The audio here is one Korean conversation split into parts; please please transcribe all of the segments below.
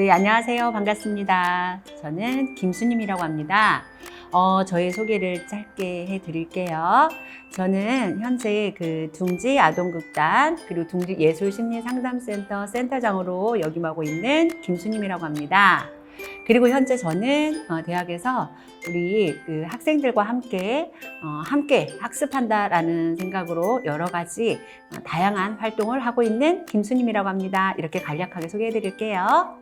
네, 안녕하세요. 반갑습니다. 저는 김수님이라고 합니다. 저의 소개를 짧게 해드릴게요. 저는 현재 그 둥지 아동극단 그리고 둥지 예술심리상담센터 센터장으로 역임하고 있는 김수님이라고 합니다. 그리고 현재 저는 대학에서 우리 그 학생들과 함께 학습한다라는 생각으로 여러 가지 다양한 활동을 하고 있는 김수님이라고 합니다. 이렇게 간략하게 소개해 드릴게요.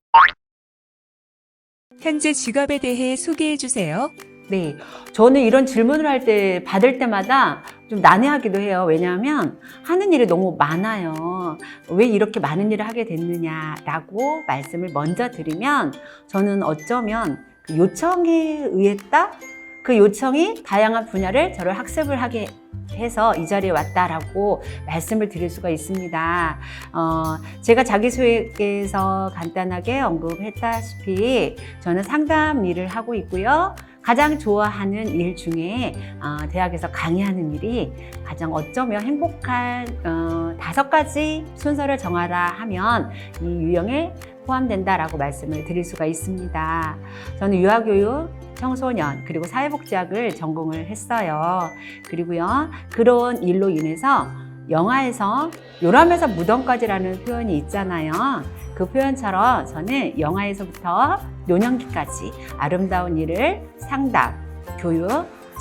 현재 직업에 대해 소개해 주세요. 네, 저는 이런 질문을 받을 때마다 좀 난해하기도 해요. 왜냐하면 하는 일이 너무 많아요. 왜 이렇게 많은 일을 하게 됐느냐라고 말씀을 먼저 드리면, 저는 어쩌면 그 요청에 의했다? 그 요청이 다양한 분야를 저를 학습을 하게 해서 이 자리에 왔다라고 말씀을 드릴 수가 있습니다. 제가 자기소개에서 간단하게 언급했다시피 저는 상담 일을 하고 있고요. 가장 좋아하는 일 중에 대학에서 강의하는 일이 가장 어쩌면 행복한 5가지 순서를 정하라 하면 이 유형에 포함된다라고 말씀을 드릴 수가 있습니다. 저는 유아교육, 청소년, 그리고 사회복지학을 전공을 했어요. 그리고요, 그런 일로 인해서 영화에서 요람에서 무덤까지라는 표현이 있잖아요. 그 표현처럼 저는 영화에서부터 노년기까지 아름다운 일을 상담, 교육,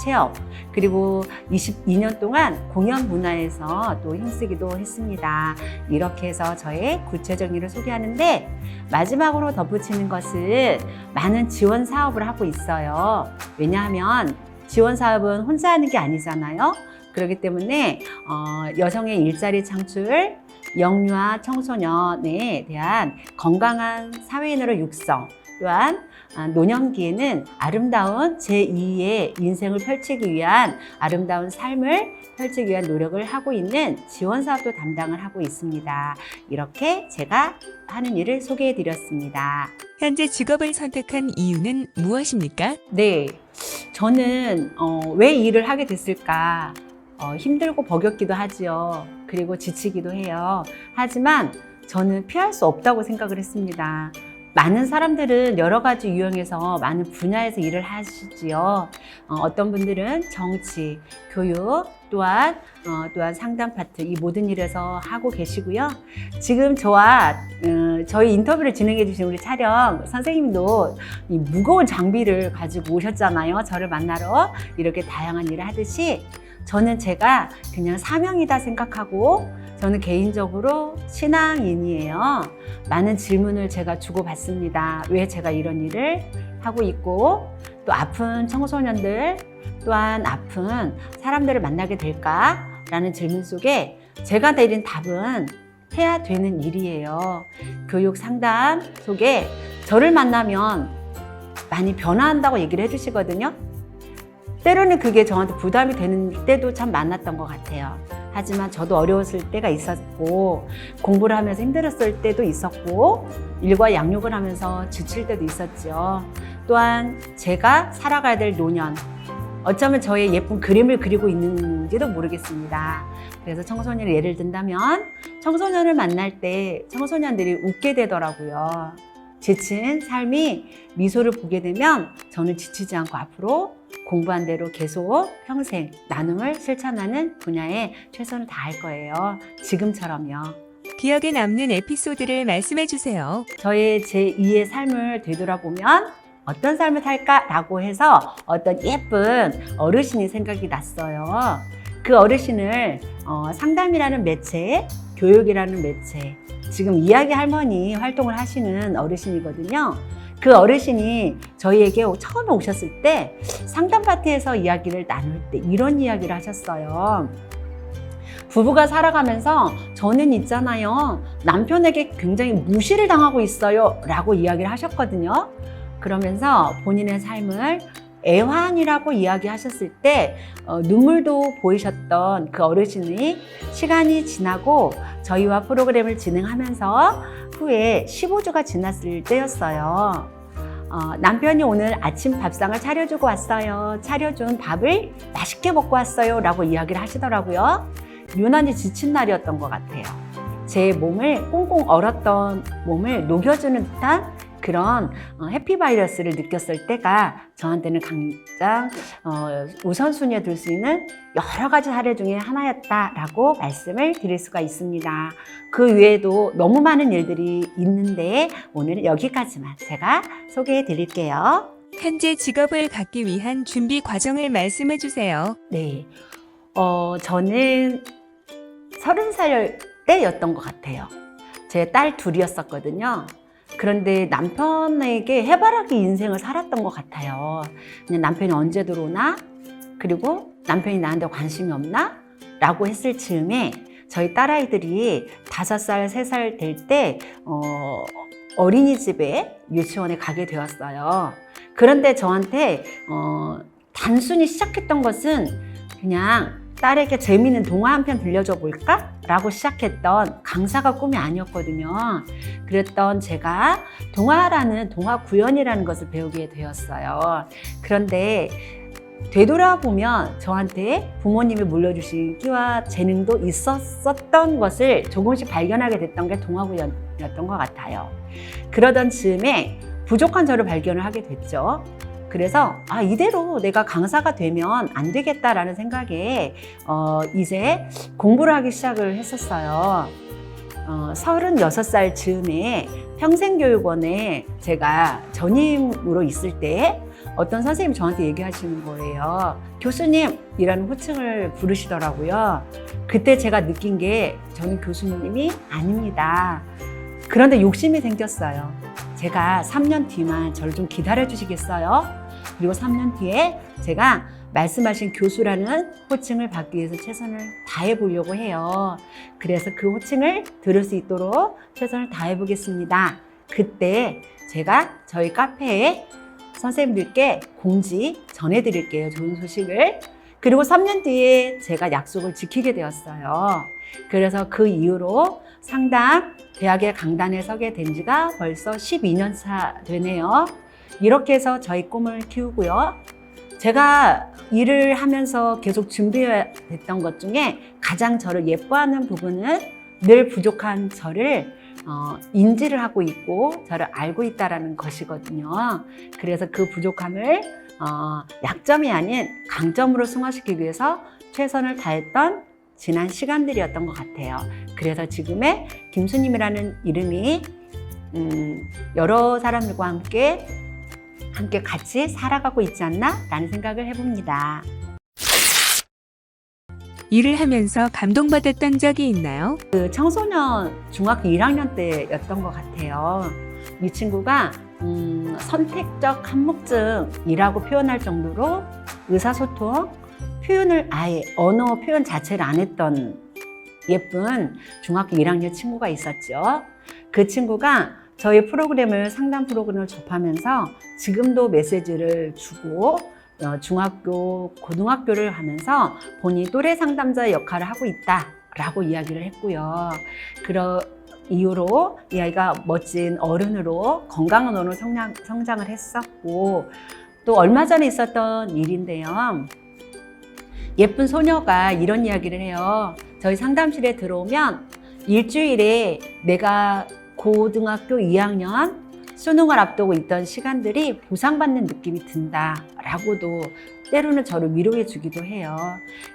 체험, 그리고 22년 동안 공연 문화에서 또 힘쓰기도 했습니다. 이렇게 해서 저의 구체적인 일을 소개하는데, 마지막으로 덧붙이는 것은 많은 지원 사업을 하고 있어요. 왜냐하면 지원 사업은 혼자 하는 게 아니잖아요. 그렇기 때문에 여성의 일자리 창출, 영유아 청소년에 대한 건강한 사회인으로 육성, 또한 노년기에는 아름다운 제2의 인생을 펼치기 위한 아름다운 삶을 펼치기 위한 노력을 하고 있는 지원 사업도 담당을 하고 있습니다. 이렇게 제가 하는 일을 소개해 드렸습니다. 현재 직업을 선택한 이유는 무엇입니까? 네, 저는 왜 이 일을 하게 됐을까? 힘들고 버겁기도 하지요. 그리고 지치기도 해요. 하지만 저는 피할 수 없다고 생각을 했습니다. 많은 사람들은 여러 가지 유형에서 많은 분야에서 일을 하시지요. 어떤 분들은 정치, 교육, 또한 상담 파트, 이 모든 일에서 하고 계시고요. 지금 저와 저희 인터뷰를 진행해 주신 우리 촬영 선생님도 이 무거운 장비를 가지고 오셨잖아요. 저를 만나러 이렇게 다양한 일을 하듯이 저는 제가 그냥 사명이다 생각하고, 저는 개인적으로 신앙인이에요. 많은 질문을 제가 주고받습니다. 왜 제가 이런 일을 하고 있고, 또 아픈 청소년들, 또한 아픈 사람들을 만나게 될까라는 질문 속에 제가 내린 답은 해야 되는 일이에요. 교육 상담 속에 저를 만나면 많이 변화한다고 얘기를 해주시거든요. 때로는 그게 저한테 부담이 되는 때도 참 많았던 것 같아요. 하지만 저도 어려웠을 때가 있었고, 공부를 하면서 힘들었을 때도 있었고, 일과 양육을 하면서 지칠 때도 있었죠. 또한 제가 살아가야 될 노년, 어쩌면 저의 예쁜 그림을 그리고 있는지도 모르겠습니다. 그래서 청소년을 예를 든다면, 청소년을 만날 때 청소년들이 웃게 되더라고요. 지친 삶이 미소를 보게 되면 저는 지치지 않고 앞으로 공부한 대로 계속 평생 나눔을 실천하는 분야에 최선을 다할 거예요. 지금처럼요. 기억에 남는 에피소드를 말씀해 주세요. 저의 제2의 삶을 되돌아보면 어떤 삶을 살까라고 해서 어떤 예쁜 어르신이 생각이 났어요. 그 어르신을 상담이라는 매체, 교육이라는 매체, 지금 이야기 할머니 활동을 하시는 어르신이거든요. 그 어르신이 저희에게 처음에 오셨을 때 상담 파트에서 이야기를 나눌 때 이런 이야기를 하셨어요. 부부가 살아가면서 저는 있잖아요, 남편에게 굉장히 무시를 당하고 있어요 라고 이야기를 하셨거든요. 그러면서 본인의 삶을 애환이라고 이야기하셨을 때 눈물도 보이셨던 그 어르신이 시간이 지나고 저희와 프로그램을 진행하면서 후에 15주가 지났을 때였어요. 남편이 오늘 아침 밥상을 차려주고 왔어요. 차려준 밥을 맛있게 먹고 왔어요 라고 이야기를 하시더라고요. 유난히 지친 날이었던 것 같아요. 제 몸을 꽁꽁 얼었던 몸을 녹여주는 듯한 그런 해피바이러스를 느꼈을 때가 저한테는 가장 우선순위에 둘 수 있는 여러 가지 사례 중에 하나였다라고 말씀을 드릴 수가 있습니다. 그 외에도 너무 많은 일들이 있는데 오늘은 여기까지만 제가 소개해 드릴게요. 현재 직업을 갖기 위한 준비 과정을 말씀해 주세요. 네, 저는 30살 때였던 것 같아요. 제 딸 둘이었었거든요. 그런데 남편에게 해바라기 인생을 살았던 것 같아요. 그냥 남편이 언제 들어오나? 그리고 남편이 나한테 관심이 없나? 라고 했을 즈음에 저희 딸아이들이 5살, 3살 될 때 어린이집에 유치원에 가게 되었어요. 그런데 저한테 단순히 시작했던 것은 그냥 딸에게 재미있는 동화 한 편 들려줘 볼까? 라고 시작했던 강사가 꿈이 아니었거든요. 그랬던 제가 동화 구연이라는 것을 배우게 되었어요. 그런데 되돌아보면 저한테 부모님이 물려주신 끼와 재능도 있었던 것을 조금씩 발견하게 됐던 게 동화 구연이었던 것 같아요. 그러던 즈음에 부족한 저를 발견을 하게 됐죠. 그래서 이대로 내가 강사가 되면 안 되겠다라는 생각에 이제 공부를 하기 시작을 했었어요. 36살 즈음에 평생교육원에 제가 전임으로 있을 때 어떤 선생님이 저한테 얘기하시는 거예요. 교수님이라는 호칭을 부르시더라고요. 그때 제가 느낀 게 저는 교수님이 아닙니다. 그런데 욕심이 생겼어요. 제가 3년 뒤만 저를 좀 기다려 주시겠어요? 그리고 3년 뒤에 제가 말씀하신 교수라는 호칭을 받기 위해서 최선을 다해 보려고 해요. 그래서 그 호칭을 들을 수 있도록 최선을 다해 보겠습니다. 그때 제가 저희 카페에 선생님들께 공지 전해드릴게요. 좋은 소식을. 그리고 3년 뒤에 제가 약속을 지키게 되었어요. 그래서 그 이후로 상담, 대학의 강단에 서게 된 지가 벌써 12년 차 되네요. 이렇게 해서 저희 꿈을 키우고요. 제가 일을 하면서 계속 준비했던 것 중에 가장 저를 예뻐하는 부분은 늘 부족한 저를 인지를 하고 있고 저를 알고 있다는 것이거든요. 그래서 그 부족함을 약점이 아닌 강점으로 승화시키기 위해서 최선을 다했던 지난 시간들이었던 것 같아요. 그래서 지금의 김수님이라는 이름이 여러 사람들과 함께 같이 살아가고 있지 않나? 라는 생각을 해봅니다. 일을 하면서 감동받았던 적이 있나요? 그 청소년 중학교 1학년 때였던 것 같아요. 이 친구가 선택적 한묵증이라고 표현할 정도로 의사소통, 표현을 아예 언어 표현 자체를 안 했던 예쁜 중학교 1학년 친구가 있었죠. 그 친구가 저희 프로그램을 상담 프로그램을 접하면서 지금도 메시지를 주고 중학교, 고등학교를 하면서 본인이 또래 상담자 역할을 하고 있다라고 이야기를 했고요. 그런 이후로 이 아이가 멋진 어른으로 건강한 어른으로 성장을 했었고 또 얼마 전에 있었던 일인데요. 예쁜 소녀가 이런 이야기를 해요. 저희 상담실에 들어오면 일주일에 내가 고등학교 2학년 수능을 앞두고 있던 시간들이 보상받는 느낌이 든다라고도 때로는 저를 위로해 주기도 해요.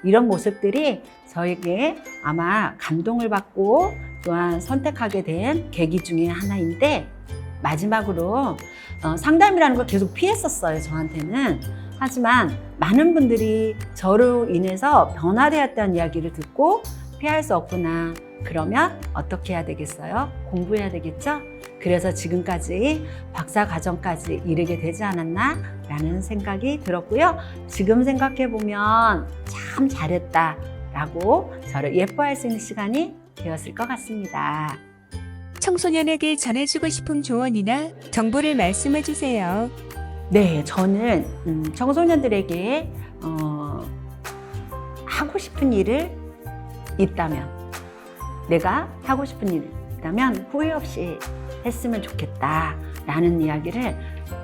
이런 모습들이 저에게 아마 감동을 받고 또한 선택하게 된 계기 중에 하나인데 마지막으로 상담이라는 걸 계속 피했었어요, 저한테는. 하지만 많은 분들이 저로 인해서 변화되었다는 이야기를 듣고 피할 수 없구나. 그러면 어떻게 해야 되겠어요? 공부해야 되겠죠? 그래서 지금까지 박사 과정까지 이르게 되지 않았나? 라는 생각이 들었고요. 지금 생각해보면 참 잘했다 라고 저를 예뻐할 수 있는 시간이 되었을 것 같습니다. 청소년에게 전해주고 싶은 조언이나 정보를 말씀해 주세요. 네, 저는 청소년들에게 하고 싶은 일을 있다면 내가 하고 싶은 일이 있다면 후회 없이 했으면 좋겠다라는 이야기를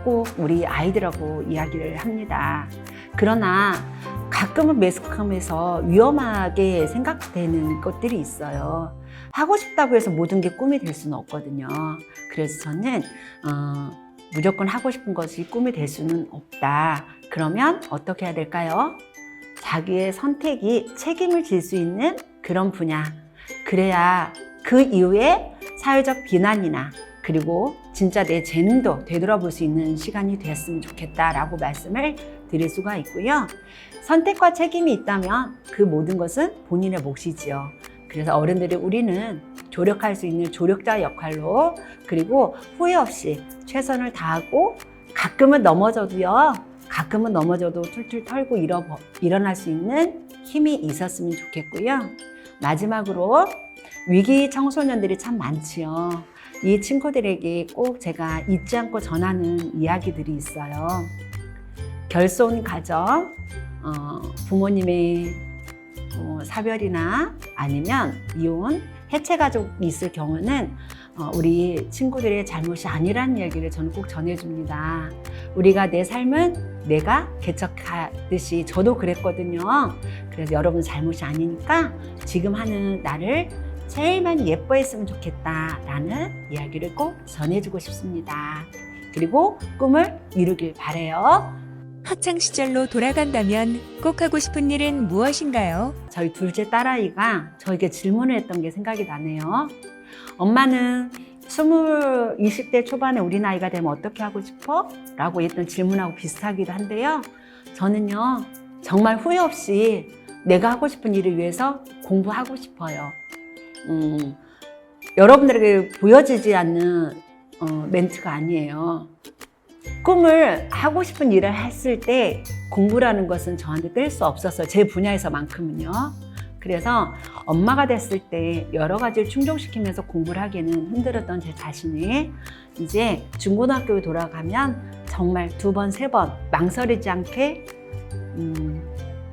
꼭 우리 아이들하고 이야기를 합니다. 그러나 가끔은 매스컴에서 위험하게 생각되는 것들이 있어요. 하고 싶다고 해서 모든 게 꿈이 될 수는 없거든요. 그래서 저는 무조건 하고 싶은 것이 꿈이 될 수는 없다. 그러면 어떻게 해야 될까요? 자기의 선택이 책임을 질 수 있는 그런 분야. 그래야 그 이후에 사회적 비난이나 그리고 진짜 내 재능도 되돌아볼 수 있는 시간이 되었으면 좋겠다라고 말씀을 드릴 수가 있고요. 선택과 책임이 있다면 그 모든 것은 본인의 몫이지요. 그래서 어른들이 우리는 조력할 수 있는 조력자 역할로 그리고 후회 없이 최선을 다하고 가끔은 넘어져도요. 가끔은 넘어져도 툴툴 털고 일어날 수 있는 힘이 있었으면 좋겠고요. 마지막으로 위기 청소년들이 참 많지요. 이 친구들에게 꼭 제가 잊지 않고 전하는 이야기들이 있어요. 결손 가정, 부모님의 사별이나 아니면 이혼, 해체 가족이 있을 경우는 우리 친구들의 잘못이 아니라는 얘기를 저는 꼭 전해줍니다. 우리가 내 삶은 내가 개척하듯이 저도 그랬거든요. 그래서 여러분 잘못이 아니니까 지금 하는 나를 제일 많이 예뻐했으면 좋겠다라는 이야기를 꼭 전해주고 싶습니다. 그리고 꿈을 이루길 바라요. 학창 시절로 돌아간다면 꼭 하고 싶은 일은 무엇인가요? 저희 둘째 딸아이가 저에게 질문을 했던 게 생각이 나네요. 엄마는 20대 초반에 우리 나이가 되면 어떻게 하고 싶어? 라고 했던 질문하고 비슷하기도 한데요. 저는요, 정말 후회 없이 내가 하고 싶은 일을 위해서 공부하고 싶어요. 여러분들에게 보여지지 않는 멘트가 아니에요. 꿈을 하고 싶은 일을 했을 때 공부라는 것은 저한테 뗄 수 없었어요. 제 분야에서만큼은요. 그래서 엄마가 됐을 때 여러 가지를 충족시키면서 공부를 하기에는 힘들었던 제 자신이 이제 중고등학교에 돌아가면 정말 2번, 3번 망설이지 않게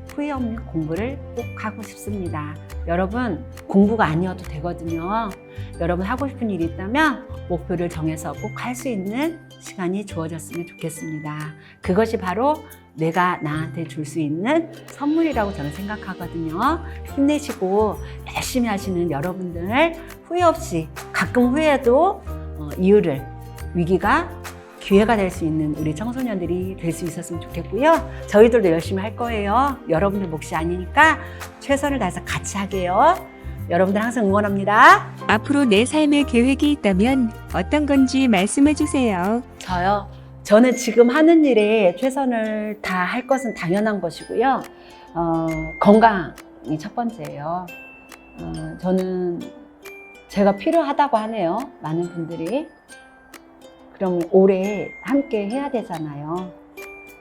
후회 없는 공부를 꼭 하고 싶습니다. 여러분 공부가 아니어도 되거든요. 여러분 하고 싶은 일이 있다면 목표를 정해서 꼭 할 수 있는 시간이 주어졌으면 좋겠습니다. 그것이 바로 내가 나한테 줄 수 있는 선물이라고 저는 생각하거든요. 힘내시고 열심히 하시는 여러분들 후회 없이 가끔 후회해도 이유를 위기가 기회가 될 수 있는 우리 청소년들이 될 수 있었으면 좋겠고요. 저희들도 열심히 할 거예요. 여러분들 몫이 아니니까 최선을 다해서 같이 하게요. 여러분들 항상 응원합니다. 앞으로 내 삶의 계획이 있다면 어떤 건지 말씀해 주세요. 저는 지금 하는 일에 최선을 다할 것은 당연한 것이고요. 건강이 첫 번째예요. 저는 제가 필요하다고 하네요. 많은 분들이. 그럼 오래 함께 해야 되잖아요.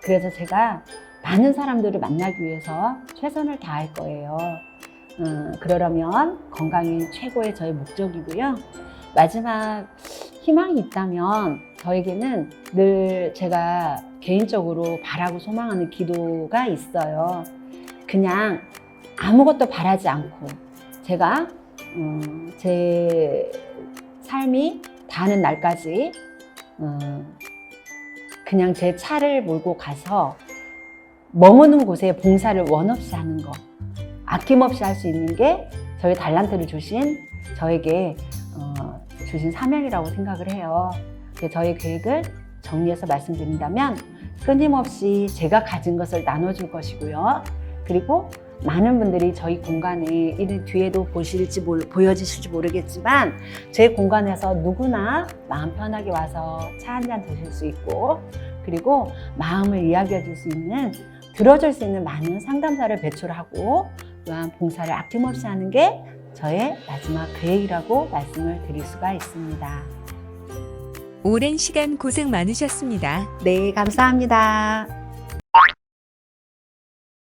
그래서 제가 많은 사람들을 만나기 위해서 최선을 다할 거예요. 그러려면 건강이 최고의 저의 목적이고요. 마지막 희망이 있다면 저에게는 늘 제가 개인적으로 바라고 소망하는 기도가 있어요. 그냥 아무것도 바라지 않고 제가 제 삶이 다하는 날까지 그냥 제 차를 몰고 가서 머무는 곳에 봉사를 원 없이 하는 거, 아낌없이 할 수 있는 게 저희 달란트를 주신 저에게 주신 사명이라고 생각을 해요. 저의 계획을 정리해서 말씀드린다면 끊임없이 제가 가진 것을 나눠줄 것이고요. 그리고 많은 분들이 저희 공간에 이 뒤에도 보여지실지 모르겠지만 제 공간에서 누구나 마음 편하게 와서 차 한잔 드실 수 있고 그리고 마음을 이야기해 줄 수 있는 들어줄 수 있는 많은 상담사를 배출하고 또한 봉사를 아낌없이 하는 게 저의 마지막 계획이라고 말씀을 드릴 수가 있습니다. 오랜 시간 고생 많으셨습니다. 네, 감사합니다.